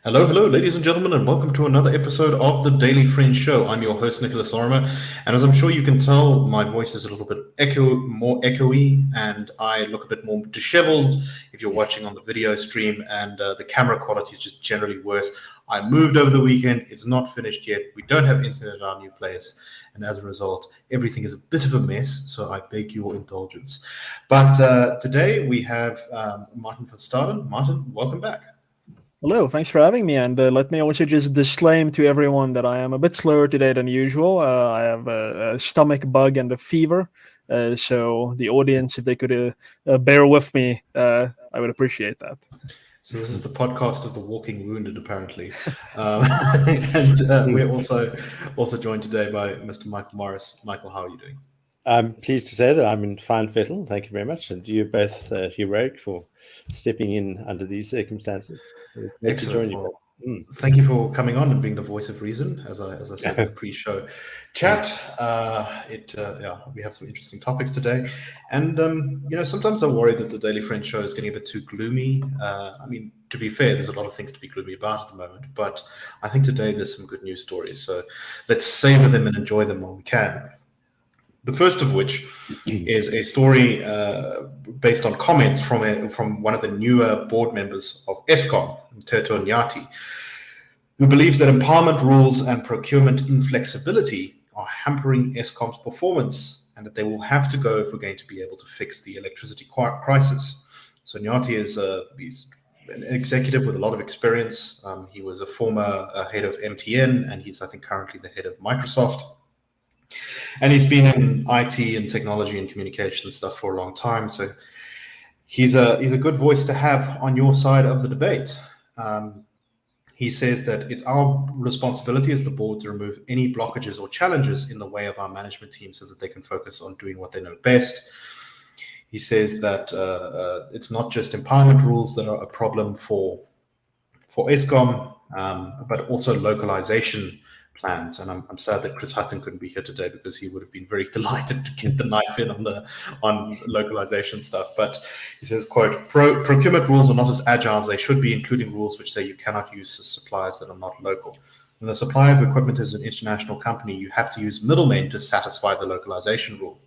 Hello, hello, ladies and gentlemen, and welcome to another episode of the Daily Friends Show. I'm your host, Nicholas Lorimer, and as I'm sure you can tell, my voice is a little bit more echoey, and I look a bit more disheveled if you're watching on the video stream, and the camera quality is just generally worse. I moved over the weekend. It's not finished yet. We don't have internet at our new place, and as a result, everything is a bit of a mess, so I beg your indulgence. But today we have Martin van Staden. Martin, welcome back. Hello, thanks for having me. And let me also just disclaim to everyone that I am a bit slower today than usual. I have a stomach bug and a fever. So the audience, if they could bear with me, I would appreciate that. So this is the podcast of the walking wounded, apparently. And we're also joined today by Mr. Michael Morris. Michael, how are you doing? I'm pleased to say that I'm in fine fettle. Thank you very much. And you're both heroic for stepping in under these circumstances. Excellent. Well, thank you for coming on and being the voice of reason, as I said in the pre-show chat. We have some interesting topics today, and sometimes I worry that the Daily Friends Show is getting a bit too gloomy. I mean, to be fair, there's a lot of things to be gloomy about at the moment, but I think today there's some good news stories. So let's savor them and enjoy them while we can. The first of which is a story based on comments from one of the newer board members of Eskom, Mteto Nyati, who believes that empowerment rules and procurement inflexibility are hampering Eskom's performance and that they will have to go if we're going to be able to fix the electricity crisis. So Nyati is he's an executive with a lot of experience. He was a former head of MTN, and he's, I think, currently the head of Microsoft. And he's been in IT and technology and communication and stuff for a long time. So he's a good voice to have on your side of the debate. He says that it's our responsibility as the board to remove any blockages or challenges in the way of our management team so that they can focus on doing what they know best. He says that it's not just empowerment rules that are a problem for Eskom, but also localization plans. And I'm sad that Chris Hutton couldn't be here today because he would have been very delighted to get the knife in on localization stuff. But he says, quote, procurement rules are not as agile as they should be, including rules which say you cannot use suppliers that are not local. When the supply of equipment is an international company, you have to use middlemen to satisfy the localization rule.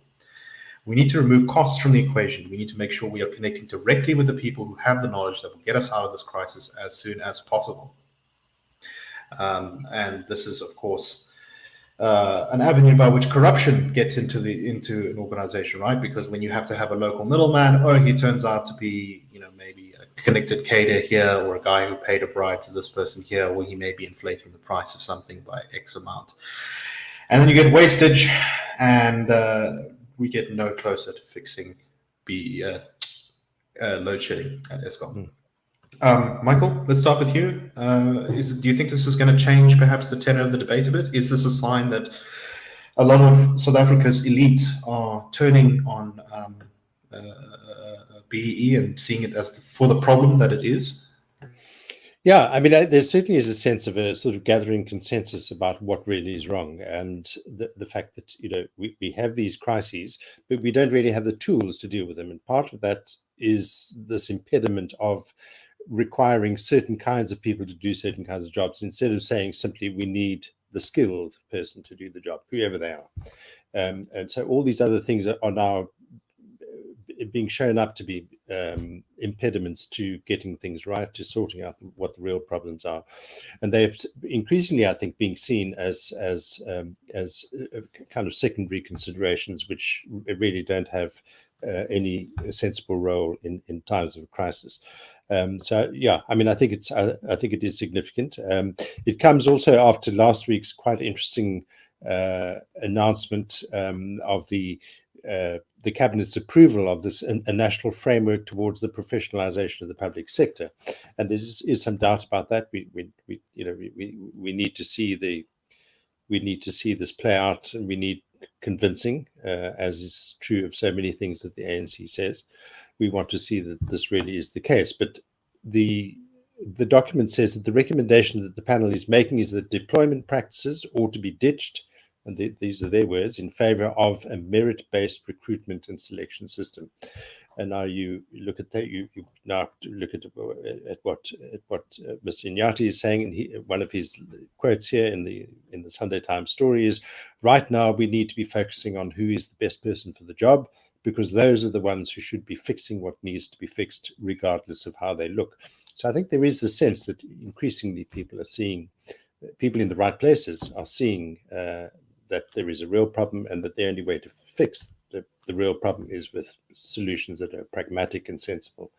We need to remove costs from the equation. We need to make sure we are connecting directly with the people who have the knowledge that will get us out of this crisis as soon as possible. And this is, of course, an avenue by which corruption gets into an organization, right? Because when you have to have a local middleman, he turns out to be, maybe a connected cater here, or a guy who paid a bribe to this person here, or he may be inflating the price of something by X amount. And then you get wastage, and we get no closer to fixing load shedding at Eskom. Michael, let's start with you. Do you think this is going to change perhaps the tenor of the debate a bit? Is this a sign that a lot of South Africa's elite are turning on BEE and seeing it as for the problem that it is? Yeah, I mean, there certainly is a sense of a sort of gathering consensus about what really is wrong, and the fact that we have these crises, but we don't really have the tools to deal with them. And part of that is this impediment of requiring certain kinds of people to do certain kinds of jobs, instead of saying simply we need the skilled person to do the job, whoever they are. And so all these other things are now being shown up to be impediments to getting things right, to sorting out what the real problems are. And they're increasingly, I think, being seen as kind of secondary considerations, which really don't have any sensible role in times of crisis. So yeah, I mean, I think it is significant. It comes also after last week's quite interesting announcement of the cabinet's approval of this a national framework towards the professionalization of the public sector, and there is some doubt about that. We need to see this play out, and we need convincing, as is true of so many things that the ANC says. We want to see that this really is the case. But the document says that the recommendation that the panel is making is that deployment practices ought to be ditched, and these are their words, in favor of a merit-based recruitment and selection system. and now you look at that. You now look at what Mr. Nyati is saying, and one of his quotes here in the Sunday Times story is, "Right now we need to be focusing on who is the best person for the job, because those are the ones who should be fixing what needs to be fixed, regardless of how they look." So I think there is the sense that increasingly people in the right places are seeing that there is a real problem, and that the only way to fix the real problem is with solutions that are pragmatic and sensible.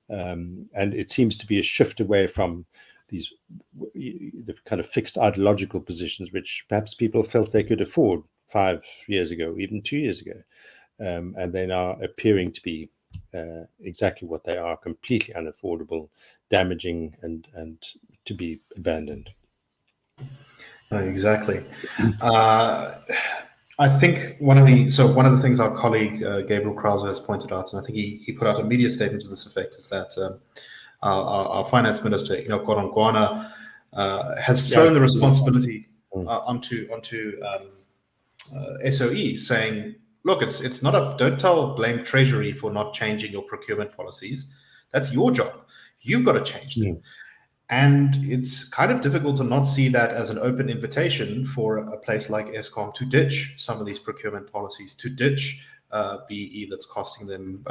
And it seems to be a shift away from the kind of fixed ideological positions, which perhaps people felt they could afford 5 years ago, even 2 years ago. And they now appearing to be exactly what they are: completely unaffordable, damaging, and to be abandoned. Exactly. I think one of the things our colleague Gabriel Krause has pointed out, and I think he put out a media statement to this effect, is that our finance minister, Enoch Godongwana, has thrown the responsibility onto SOE, saying, look, it's not don't blame Treasury for not changing your procurement policies. That's your job. You've got to change them. And it's kind of difficult to not see that as an open invitation for a place like Eskom to ditch some of these procurement policies, to ditch BE that's costing them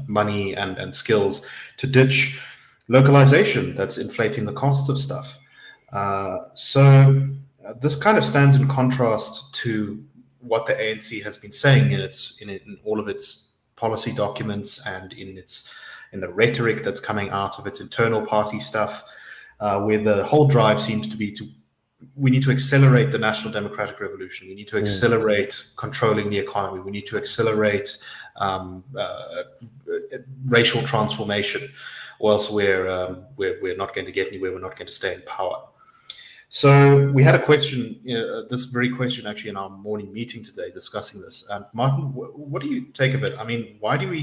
money and skills, to ditch localization that's inflating the cost of stuff. So this kind of stands in contrast to what the ANC has been saying in all of its policy documents and in the rhetoric that's coming out of its internal party stuff, where the whole drive seems to be we need to accelerate the national democratic revolution. We need to accelerate controlling the economy. We need to accelerate racial transformation, or else we're not going to get anywhere. We're not going to stay in power. So we had a question, this very question actually in our morning meeting today, discussing this. And Martin, what do you take of it? I mean, why do we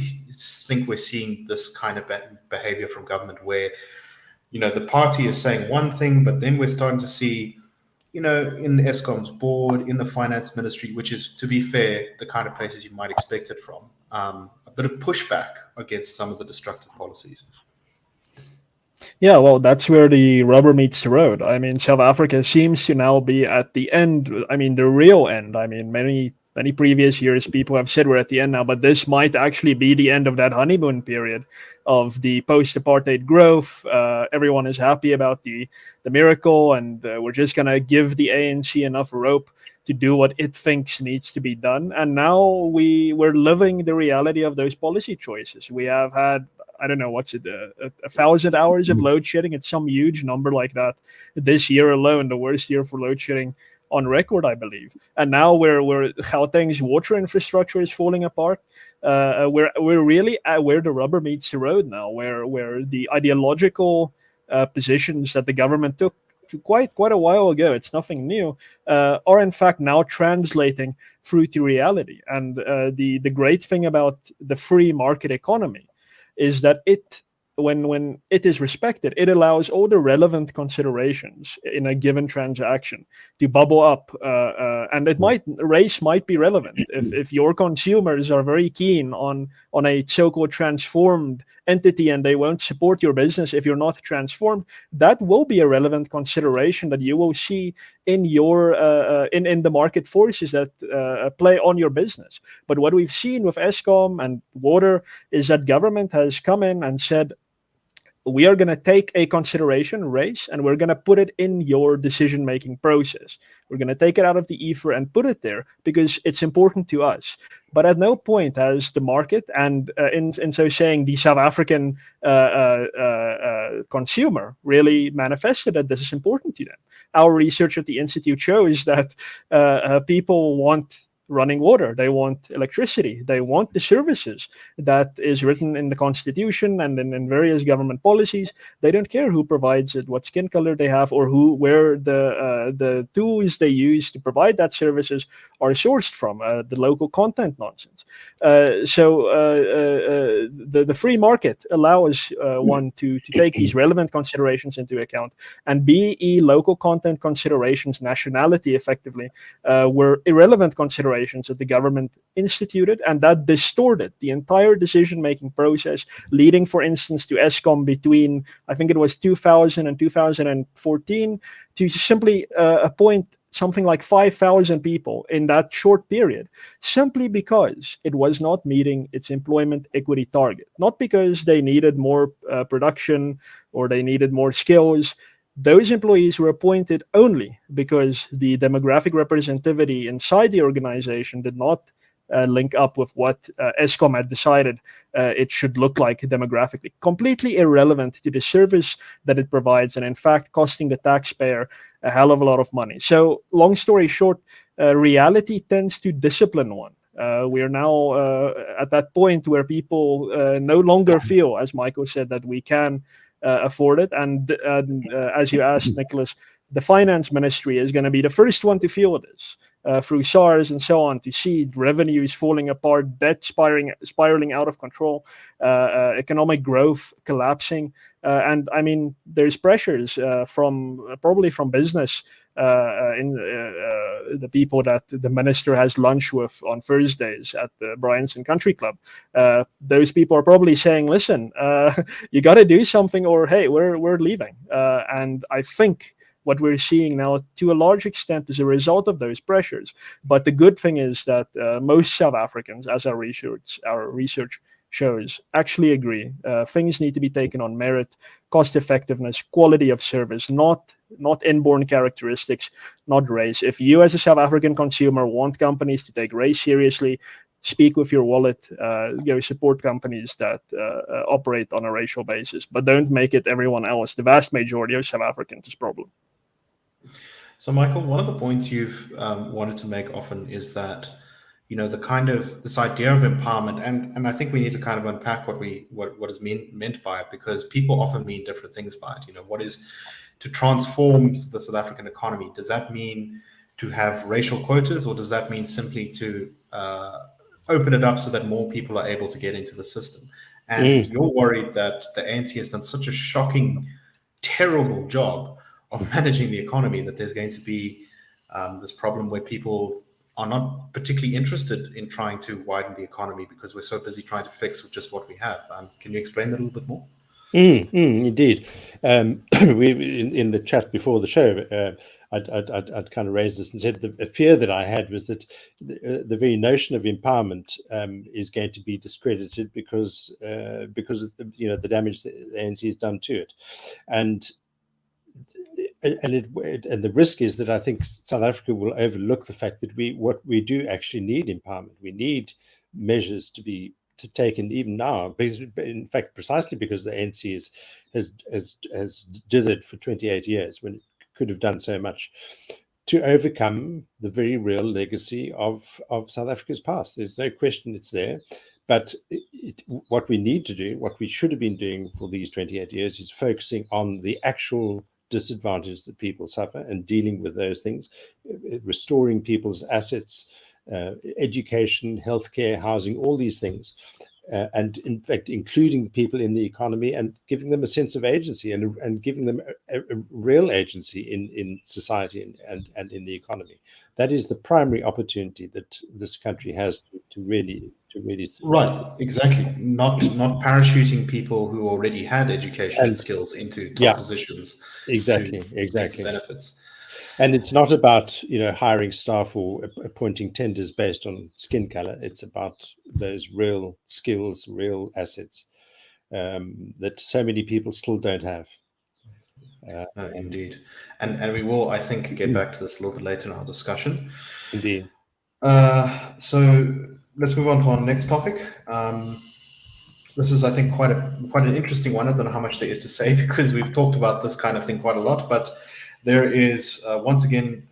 think we're seeing this kind of behavior from government where, the party is saying one thing, but then we're starting to see, in Eskom's board, in the finance ministry, which is, to be fair, the kind of places you might expect it from, a bit of pushback against some of the destructive policies? Yeah, well, that's where the rubber meets the road. I mean, South Africa seems to now be at the end. I mean, the real end. I mean, many previous years, people have said we're at the end now, but this might actually be the end of that honeymoon period of the post-apartheid growth. Everyone is happy about the miracle, and we're just going to give the ANC enough rope to do what it thinks needs to be done. And now we're living the reality of those policy choices. We have had, I don't know, what's it, 1,000 hours of load shedding. It's some huge number like that. This year alone, the worst year for load shedding on record, I believe. And now where Gauteng's water infrastructure is falling apart, we're really at where the rubber meets the road now, where the ideological positions that the government took quite a while ago, it's nothing new, are in fact now translating through to reality. And the great thing about the free market economy is that when it is respected, it allows all the relevant considerations in a given transaction to bubble up, and race might be relevant. If your consumers are very keen on a so-called transformed entity and they won't support your business if you're not transformed, that will be a relevant consideration that you will see in your in the market forces that play on your business. But what we've seen with Eskom and water is that government has come in and said, we are going to take a consideration race and we're going to put it in your decision-making process. We're going to take it out of the ether and put it there because it's important to us. But at no point has the market and in so saying the South African consumer really manifested that this is important to them. Our research at the Institute shows that people want running water, they want electricity, they want the services that is written in the Constitution and in various government policies. They don't care who provides it, what skin color they have, or where the tools they use to provide that services are sourced from, the local content nonsense. So the free market allows one to take these relevant considerations into account, and BE local content considerations, nationality effectively, were irrelevant considerations operations that the government instituted, and that distorted the entire decision-making process, leading, for instance, to Eskom between, I think it was 2000 and 2014, to simply appoint something like 5,000 people in that short period, simply because it was not meeting its employment equity target. Not because they needed more production or they needed more skills. Those employees were appointed only because the demographic representativity inside the organization did not link up with what Eskom had decided it should look like demographically. Completely irrelevant to the service that it provides, and in fact costing the taxpayer a hell of a lot of money. So long story short, reality tends to discipline one. We are now at that point where people no longer feel, as Michael said, that we can afford it. And as you asked, Nicholas, the finance ministry is going to be the first one to feel this through SARS and so on, to see revenues falling apart, debt spiraling out of control, economic growth collapsing. And I mean, there's pressures probably from business in the people that the minister has lunch with on Thursdays at the Bryanston Country Club. Those people are probably saying, listen, you got to do something, or hey, we're leaving. And I think what we're seeing now, to a large extent, is a result of those pressures. But the good thing is that most South Africans, as our research shows, actually agree. Things need to be taken on merit, cost effectiveness, quality of service, not inborn characteristics, not race. If you as a South African consumer want companies to take race seriously, speak with your wallet, support companies that operate on a racial basis, but don't make it everyone else, the vast majority of South Africans' problem. So, Michael, one of the points you've wanted to make often is that, the kind of this idea of empowerment, and I think we need to kind of unpack what is meant by it, because people often mean different things by it. What is to transform the South African economy? Does that mean to have racial quotas, or does that mean simply to open it up so that more people are able to get into the system? And you're worried that the ANC has done such a shocking, terrible job of managing the economy that there's going to be this problem where people are not particularly interested in trying to widen the economy because we're so busy trying to fix with just what we have. Can you explain that a little bit more? Indeed. We in the chat before the show, I'd kind of raised this and said the fear that I had was that the very notion of empowerment is going to be discredited because of the damage that the ANC has done to it, and the risk is that I think South Africa will overlook the fact that we do actually need empowerment. We need measures to be taken even now, because in fact precisely because the ANC has dithered for 28 years when it could have done so much to overcome the very real legacy of South Africa's past. There's no question it's there. But what we need to do, what we should have been doing for these 28 years, is focusing on the actual disadvantages that people suffer and dealing with those things, restoring people's assets, education, healthcare, housing, all these things, and in fact including people in the economy and giving them a sense of agency and giving them a real agency in society and in the economy. That is the primary opportunity that this country has to really right, exactly. Not parachuting people who already had education and skills into top positions. Exactly. Benefits. And it's not about hiring staff or appointing tenders based on skin color. It's about those real skills, real assets that so many people still don't have. Indeed, and we will, I think, get back to this a little bit later in our discussion. Indeed. So let's move on to our next topic. This is, I think, quite an interesting one. I don't know how much there is to say because we've talked about this kind of thing quite a lot, but there is once again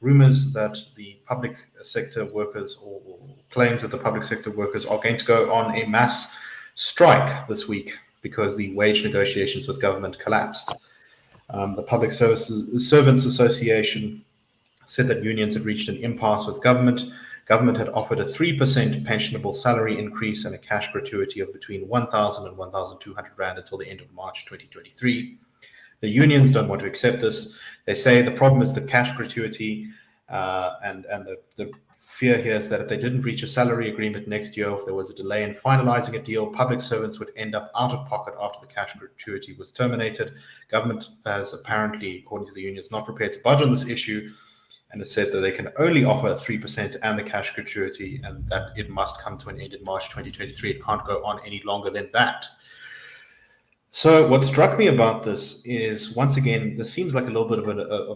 rumors that the public sector workers, or claims that the public sector workers are going to go on a mass strike this week because the wage negotiations with government collapsed. The Public Servants Association said that unions had reached an impasse with government. Government had offered a 3% pensionable salary increase and a cash gratuity of between 1,000 and 1,200 Rand until the end of March 2023. The unions don't want to accept this. They say the problem is the cash gratuity and the fear here is that if they didn't reach a salary agreement next year, if there was a delay in finalizing a deal, public servants would end up out of pocket after the cash gratuity was terminated. Government has apparently, according to the unions, not prepared to budge on this issue, and has said that they can only offer 3% and the cash gratuity, and that it must come to an end in March 2023. It can't go on any longer than that. So what struck me about this is, once again, this seems like a little bit of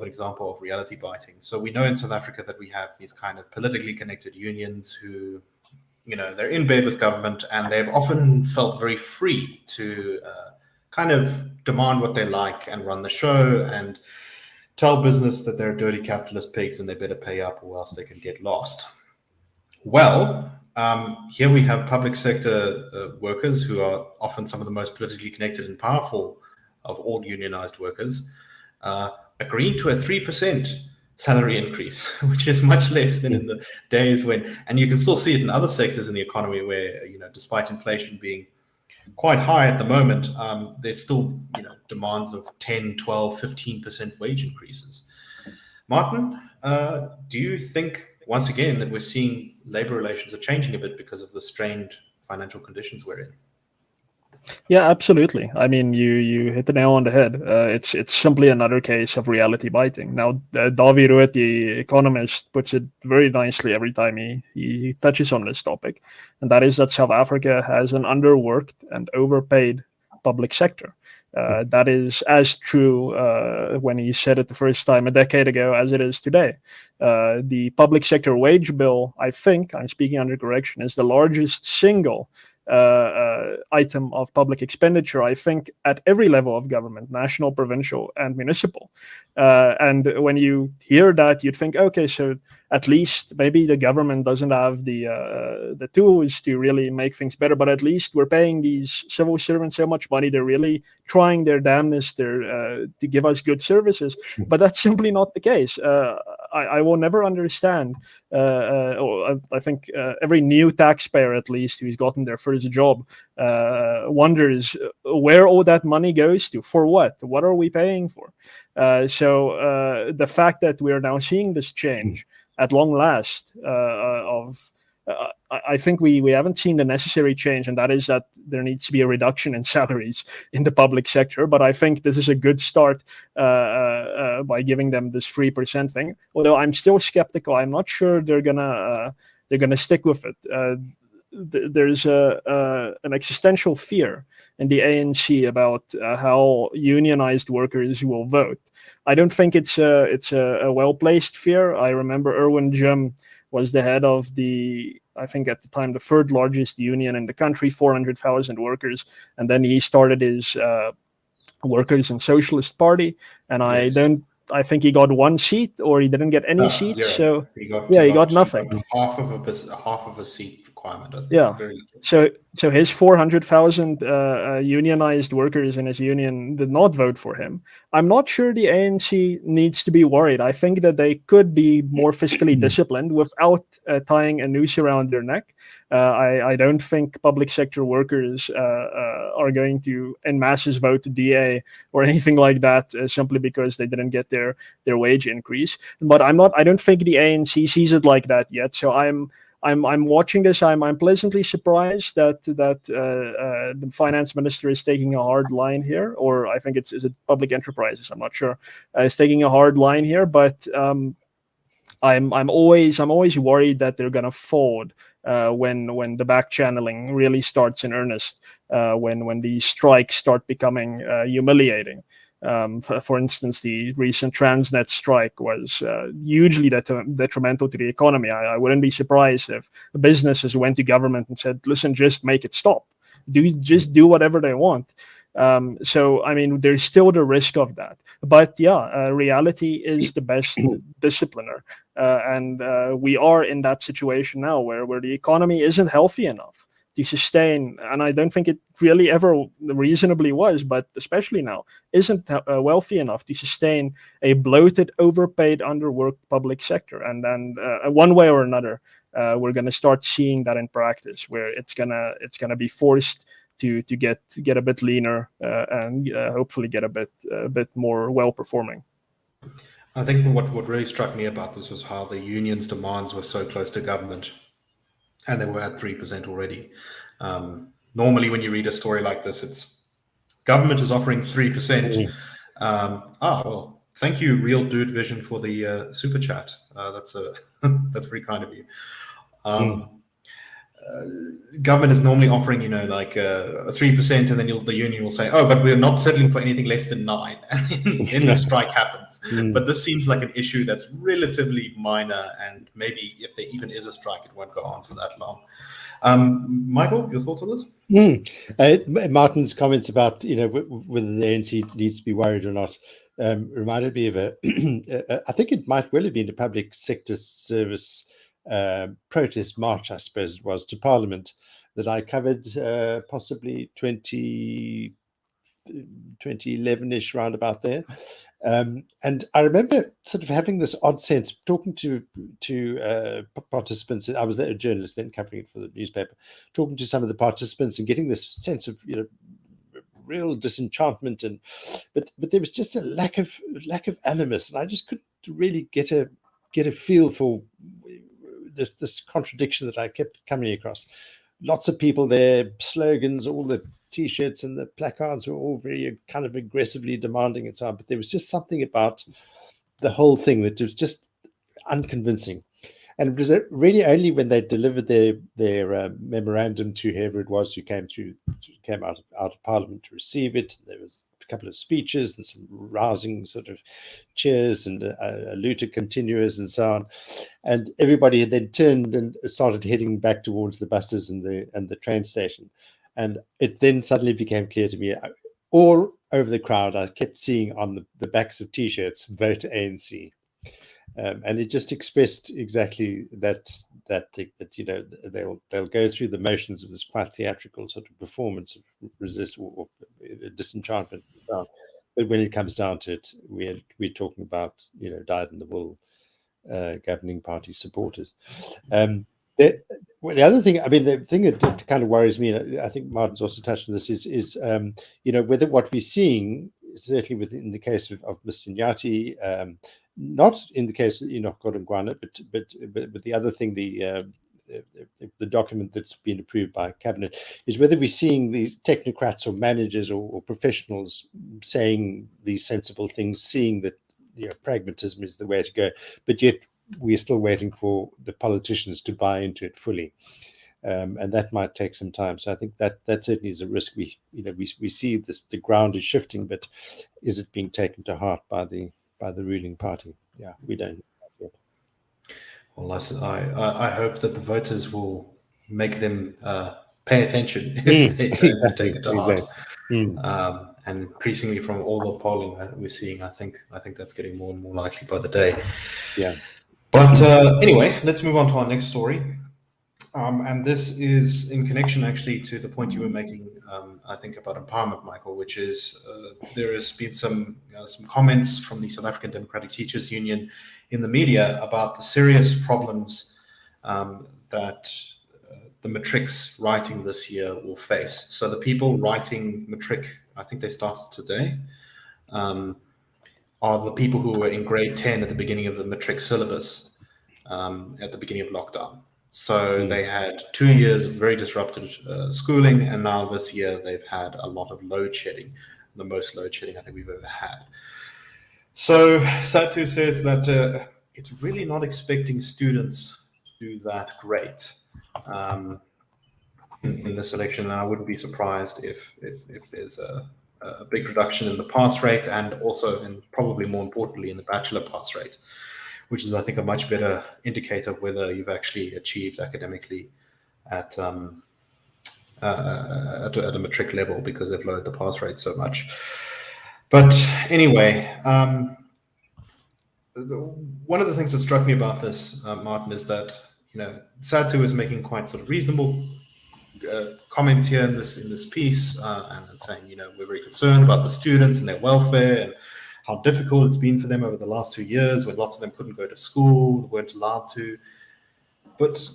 an example of reality biting. So we know in South Africa that we have these kind of politically connected unions who, they're in bed with government, and they've often felt very free to kind of demand what they like and run the show and tell business that they're dirty capitalist pigs and they better pay up or else they can get lost. Well, here we have public sector workers who are often some of the most politically connected and powerful of all unionized workers, agreeing to a 3% salary increase, which is much less than in the days when, and you can still see it in other sectors in the economy where, despite inflation being quite high at the moment, there's still, demands of 10, 12, 15% wage increases. Martin, do you think, once again, that we're seeing labor relations are changing a bit because of the strained financial conditions we're in? Yeah, absolutely. I mean, you hit the nail on the head. It's simply another case of reality biting. Now, Davi Ruet, the economist, puts it very nicely every time he touches on this topic, and that is that South Africa has an underworked and overpaid public sector. That is as true when he said it the first time a decade ago as it is today. The public sector wage bill, I think, I'm speaking under correction, is the largest single item of public expenditure, I think, at every level of government, national, provincial, and municipal. And when you hear that, you'd think, okay, so at least maybe the government doesn't have the tools to really make things better, but at least we're paying these civil servants so much money. They're really trying their damnedest to give us good services. But that's simply not the case. I will never understand. I think every new taxpayer, at least, who's gotten their first job, wonders where all that money goes to. For what? What are we paying for? So the fact that we are now seeing this change at long last I think we haven't seen the necessary change, and that is that there needs to be a reduction in salaries in the public sector. But I think this is a good start by giving them this 3% thing. Although I'm still skeptical. I'm not sure they're gonna stick with it. There's an existential fear in the ANC about how unionized workers will vote. I don't think it's a well-placed fear. I remember Erwin Jim was the head of I think at the time, the third largest union in the country, 400,000 workers. And then he started his Workers' and Socialist Party. And yes. I think he got one seat, or he didn't get any seats. Zero. So he got nothing. He got half of a seat requirement, I think. Yeah. So his 400,000 unionized workers in his union did not vote for him. I'm not sure the ANC needs to be worried. I think that they could be more fiscally disciplined without tying a noose around their neck. I don't think public sector workers are going to en masses vote to DA or anything like that simply because they didn't get their wage increase. But I don't think the ANC sees it like that yet. So I'm watching this. I'm pleasantly surprised that the finance minister is taking a hard line here, or I think is it public enterprises. I'm not sure. Is taking a hard line here, but I'm always worried that they're gonna fold when the back channeling really starts in earnest. When these strikes start becoming humiliating. For instance, the recent Transnet strike was hugely detrimental to the economy. I wouldn't be surprised if businesses went to government and said, listen, just make it stop. Just do whatever they want. So, I mean, there's still the risk of that. But yeah, reality is the best discipliner. And we are in that situation now where the economy isn't healthy enough to sustain, and I don't think it really ever reasonably was, but especially now, isn't wealthy enough to sustain a bloated, overpaid, underworked public sector. And then one way or another, we're going to start seeing that in practice, where it's gonna be forced to get a bit leaner and hopefully get a bit more well performing. I think what really struck me about this was how the union's demands were so close to government, and they were at 3% already. Normally, when you read a story like this, it's government is offering 3%. Well, thank you, Real Dude Vision, for the super chat. That's very kind of you. Government is normally offering, like 3%, and then the union will say, "Oh, but we're not settling for anything less than 9%," and then the strike happens. But this seems like an issue that's relatively minor, and maybe if there even is a strike, it won't go on for that long. Michael, your thoughts on this? Martin's comments about whether the ANC needs to be worried or not reminded me of I think it might well have been a public sector service protest march, I suppose it was, to Parliament that I covered, possibly 2011-ish, round about there. And I remember sort of having this odd sense, talking to participants. I was a journalist then, covering it for the newspaper, talking to some of the participants and getting this sense of real disenchantment, but there was just a lack of animus, and I just couldn't really get a feel for this contradiction that I kept coming across. Lots of people there, slogans, all the T-shirts and the placards were all very kind of aggressively demanding and so on. But there was just something about the whole thing that was just unconvincing. And it was really only when they delivered their memorandum to whoever it was who came out of Parliament to receive it. There was a couple of speeches and some rousing sort of cheers and a luta continuous and so on. And everybody had then turned and started heading back towards the buses and the train station. And it then suddenly became clear to me, all over the crowd, I kept seeing on the backs of T-shirts, "Vote ANC." And it just expressed exactly that thing, that they'll go through the motions of this quite theatrical sort of performance of resist or disenchantment. But when it comes down to it, we're talking about dyed-in-the-wool governing party supporters. The other thing, the thing that kind of worries me, and I think Martin's also touched on this, is whether what we're seeing, certainly within the case of Mr. Nyati, not in the case of Enoch Godongwana, but the other thing, the document that's been approved by cabinet, is whether we're seeing the technocrats or managers or professionals saying these sensible things, seeing that pragmatism is the way to go, but yet we're still waiting for the politicians to buy into it fully, and that might take some time. So I think that certainly is a risk. We see this, the ground is shifting, but is it being taken to heart by the ruling party? Yeah, we don't know yet. Well, I hope that the voters will make them pay attention if they don't take it to heart. And increasingly, from all the polling that we're seeing, I think that's getting more and more likely by the day. Yeah. But anyway, let's move on to our next story. And this is in connection actually to the point you were making, I think, about empowerment, Michael, which is there has been some comments from the South African Democratic Teachers Union in the media about the serious problems that the matrics writing this year will face. So the people writing matric, I think they started today, are the people who were in grade 10 at the beginning of the matric syllabus at the beginning of lockdown. So they had 2 years of very disrupted schooling, and now this year they've had a lot of load shedding, the most load shedding I think we've ever had. So SADTU says that it's really not expecting students to do that great in this election, and I wouldn't be surprised if there's a big reduction in the pass rate, and also, and probably more importantly, in the bachelor pass rate, which is, I think, a much better indicator of whether you've actually achieved academically at a matric level, because they've lowered the pass rate so much. But anyway, one of the things that struck me about this, Martin, is that SADTU is making quite sort of reasonable comments here in this piece, and saying we're very concerned about the students and their welfare and how difficult it's been for them over the last 2 years, when lots of them couldn't go to school, weren't allowed to. But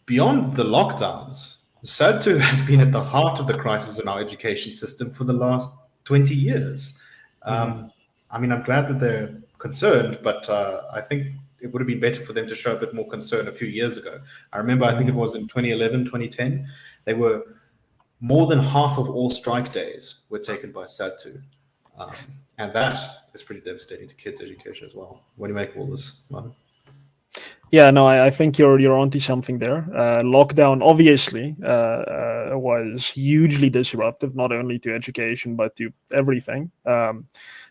beyond the lockdowns, SADTU has been at the heart of the crisis in our education system for the last 20 years. I'm glad that they're concerned, but I think it would have been better for them to show a bit more concern a few years ago. I remember, I think it was in 2011, 2010, they were more than half of all strike days were taken by SADTU. And that is pretty devastating to kids' education as well. What do you make of all this, Martin? Yeah, no, I think you're onto something there. Lockdown obviously was hugely disruptive, not only to education but to everything.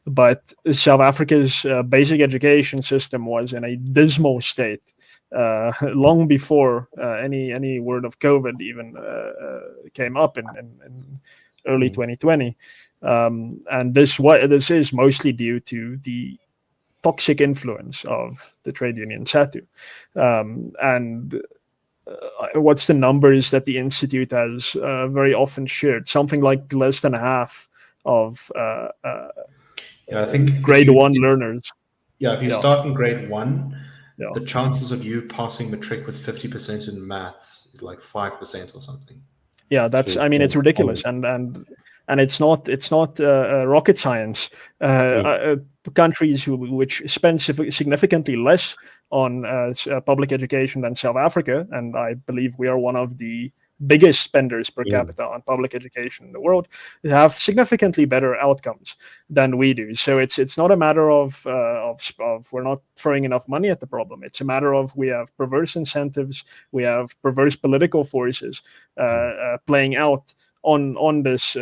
But South Africa's basic education system was in a dismal state long before any word of COVID even came up in early 2020. And this is mostly due to the toxic influence of the trade union SADTU. And what's the numbers that the Institute has very often shared? Something like less than half of I think grade one learners. Yeah, if you start in grade one, the chances of you passing matric with 50% in maths is like 5% or something. Yeah, it's ridiculous, and it's not rocket science. Countries which spend significantly less on public education than South Africa, and I believe we are one of the biggest spenders per capita on public education in the world, have significantly better outcomes than we do. So it's not a matter of we're not throwing enough money at the problem. It's a matter of we have perverse incentives, we have perverse political forces playing out on this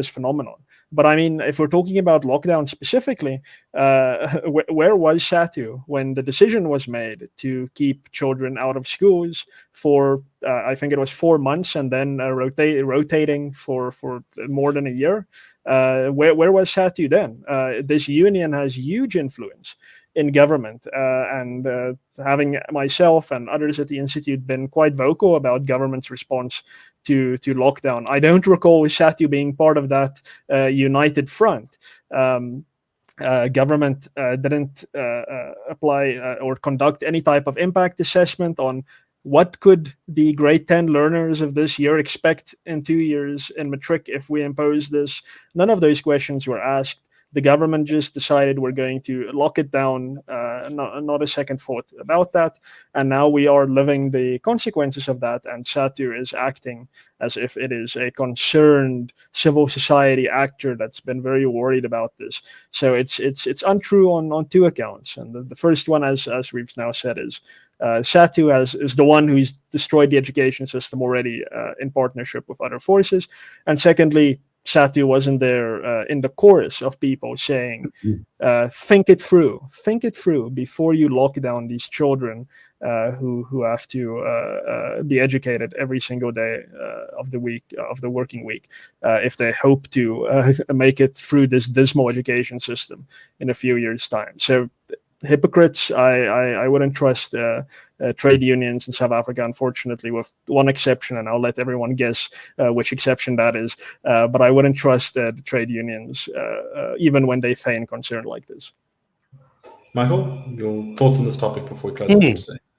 phenomenon. But I mean, if we're talking about lockdown specifically, where was SADTU when the decision was made to keep children out of schools for, I think it was 4 months, and then rotating for more than a year? Where was SADTU then? This union has huge influence in government, and having myself and others at the Institute been quite vocal about government's response to lockdown. I don't recall SADTU being part of that united front. Government didn't apply or conduct any type of impact assessment on what could the grade 10 learners of this year expect in 2 years in matric if we impose this. None of those questions were asked. The government just decided we're going to lock it down, not a second thought about that. And now we are living the consequences of that. And SADTU is acting as if it is a concerned civil society actor that's been very worried about this. So it's untrue on two accounts. And the first one, as we've now said, is SADTU is the one who's destroyed the education system already in partnership with other forces. And secondly, SADTU wasn't there in the chorus of people saying, think it through before you lock down these children who have to be educated every single day of the week, of the working week, if they hope to make it through this dismal education system in a few years' time. So hypocrites, I wouldn't trust trade unions in South Africa, unfortunately, with one exception, and I'll let everyone guess which exception that is. But I wouldn't trust the trade unions, even when they feign concern like this. Michael, your thoughts on this topic before we close out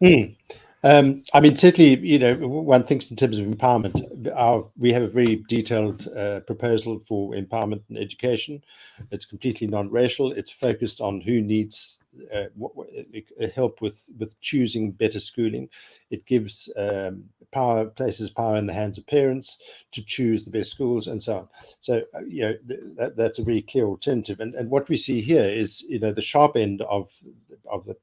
today? I mean, certainly, one thinks in terms of empowerment. We have a very detailed proposal for empowerment in education. It's completely non-racial. It's focused on who needs help with choosing better schooling. It gives places power in the hands of parents to choose the best schools and so on. So, that's a very clear alternative. And what we see here is, the sharp end of the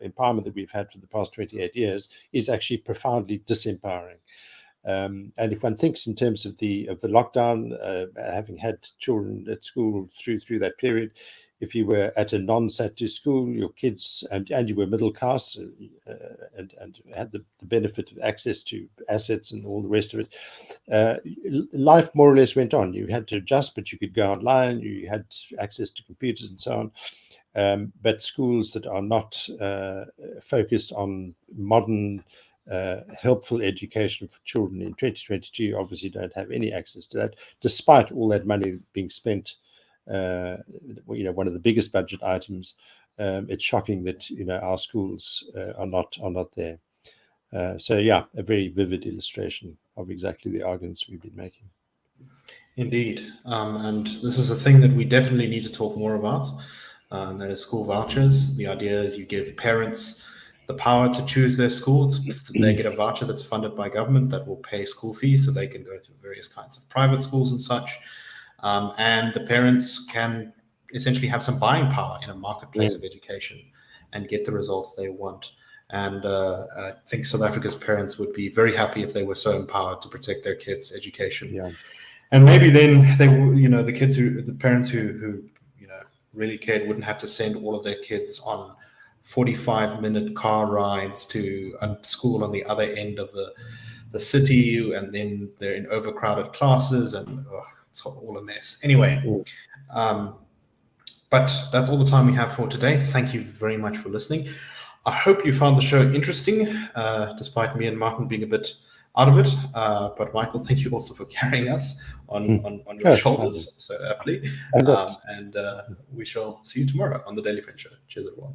empowerment that we've had for the past 28 years is actually profoundly disempowering. And if one thinks in terms of the lockdown, having had children at school through that period, if you were at a non-SADTU school, your kids, and you were middle class and had the benefit of access to assets and all the rest of it, life more or less went on. You had to adjust, but you could go online, you had access to computers and so on. But schools that are not focused on modern, helpful education for children in 2022 obviously don't have any access to that, despite all that money being spent. One of the biggest budget items. It's shocking that our schools are not there. So yeah, a very vivid illustration of exactly the arguments we've been making. Indeed, and this is a thing that we definitely need to talk more about. and that is school vouchers. The idea is you give parents the power to choose their schools. They get a voucher that's funded by government that will pay school fees, so they can go to various kinds of private schools and such. And the parents can essentially have some buying power in a marketplace of education and get the results they want. And I think South Africa's parents would be very happy if they were so empowered to protect their kids' education. Yeah. And maybe then they, the parents who really cared wouldn't have to send all of their kids on 45-minute car rides to school on the other end of the city, and then they're in overcrowded classes, and it's all a mess. Anyway, but that's all the time we have for today. Thank you very much for listening. I hope you found the show interesting, despite me and Martin being a bit out of it. But Michael, thank you also for carrying us on your shoulders so aptly. And we shall see you tomorrow on the Daily Friend Show. Cheers, everyone.